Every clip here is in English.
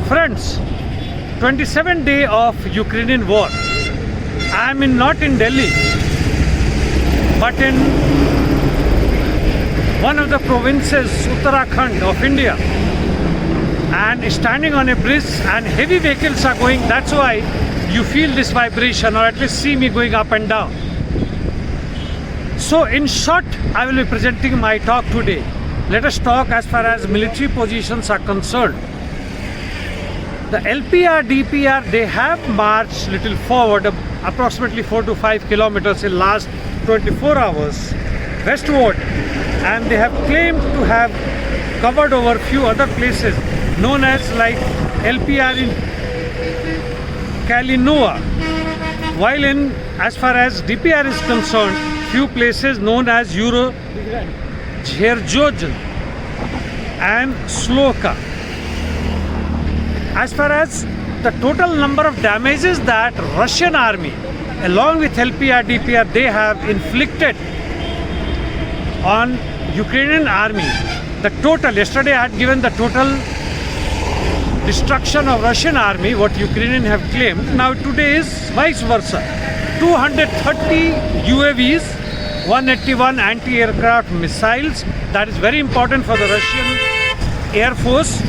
Friends, 27th day of Ukrainian war. I am not in Delhi, but in one of the provinces, Uttarakhand of India, and standing on a bridge, and heavy vehicles are going. That's why you feel this vibration, or at least see me going up and down. So in short, I will be presenting my talk today. Let us talk as far as military positions are concerned. The LPR, DPR, they have marched little forward, approximately 4 to 5 kilometers in last 24 hours westward, and they have claimed to have covered over few other places known as like LPR in Kalinoa, while in as far as DPR is concerned, few places known as Euro Zherjojan and Sloka. As far as the total number of damages that Russian army along with LPR, DPR, they have inflicted on Ukrainian army, the total, yesterday I had given the total destruction of Russian army, what Ukrainian have claimed. Now today is vice versa. 230 UAVs, 181 anti-aircraft missiles, that is very important for the Russian Air Force,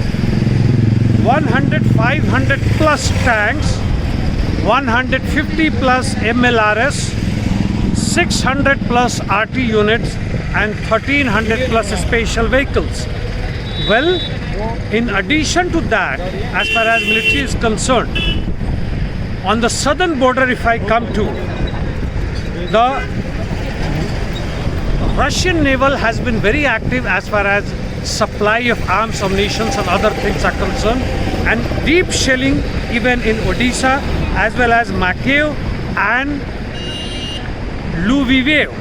500 plus tanks, 150 plus MLRS, 600 plus RT units, and 1300 plus special vehicles. Well, in addition to that, as far as military is concerned, on the southern border, if I come to, the Russian naval has been very active as far as supply of arms, ammunition and other things are concerned, and deep shelling even in Odisha as well as Makeo and Lviv.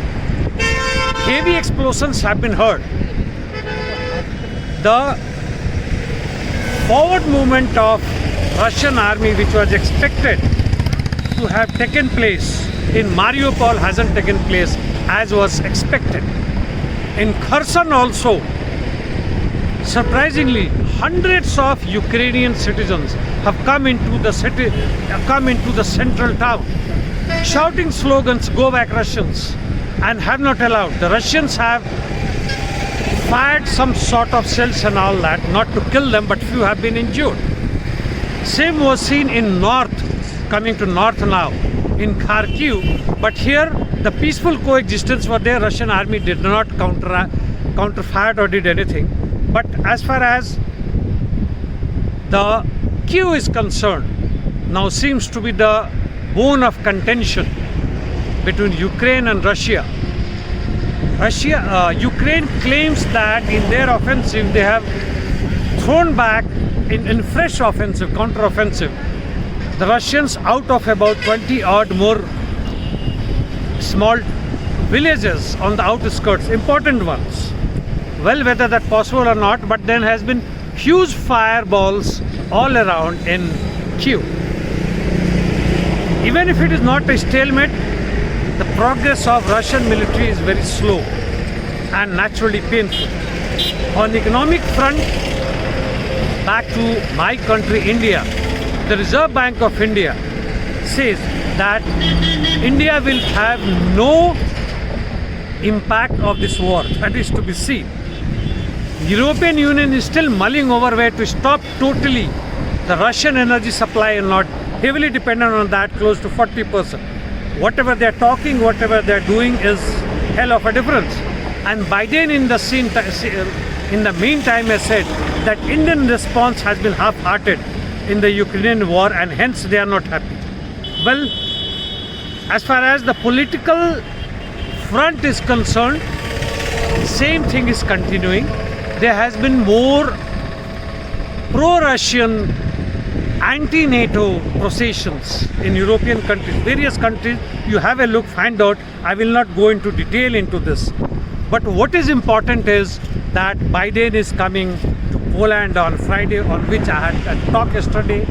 Heavy explosions have been heard. The forward movement of Russian army, which was expected to have taken place in Mariupol, hasn't taken place as was expected. In Kherson also, surprisingly, hundreds of Ukrainian citizens have come into the city, come into the central town, shouting slogans, "Go back Russians," and have not allowed. The Russians have fired some sort of shells and all that, not to kill them, but few have been injured. Same was seen in north, coming to north now, in Kharkiv, but here the peaceful coexistence was there. Russian army did not counterfire or did anything. But as far as the Kyiv is concerned, now seems to be the bone of contention between Ukraine and Russia. Ukraine claims that in their offensive they have thrown back in fresh offensive, counter-offensive, the Russians out of about 20 odd more small villages on the outskirts, important ones. Well, whether that's possible or not, but there has been huge fireballs all around in Kyiv. Even if it is not a stalemate, the progress of Russian military is very slow and naturally painful. On the economic front, back to my country, India, the Reserve Bank of India says that India will have no impact of this war. That is to be seen. European Union is still mulling over where to stop totally the Russian energy supply and not heavily dependent on that, close to 40%. Whatever they are talking, whatever they are doing is hell of a difference. And Biden in the meantime has said that Indian response has been half-hearted in the Ukrainian war, and hence they are not happy. Well, as far as the political front is concerned, same thing is continuing. There has been more pro-Russian, anti-NATO processions in European countries, various countries. You have a look, find out. I will not go into detail into this. But what is important is that Biden is coming to Poland on Friday, on which I had a talk yesterday.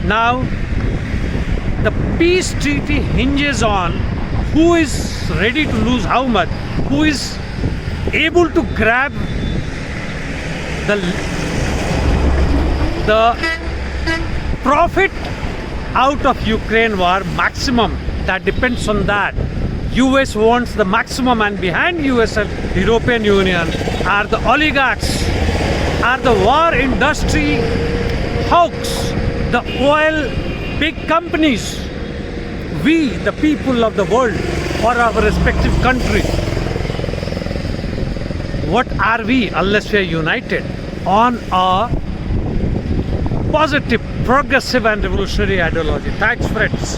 Now, the peace treaty hinges on who is ready to lose how much, who is able to grab the profit out of Ukraine war maximum. That depends on that. US wants the maximum, and behind US and European Union are the oligarchs, are the war industry hawks, the oil big companies. We, the people of the world, or our respective countries, what are we unless we are united on a positive, progressive and revolutionary ideology? Thanks friends.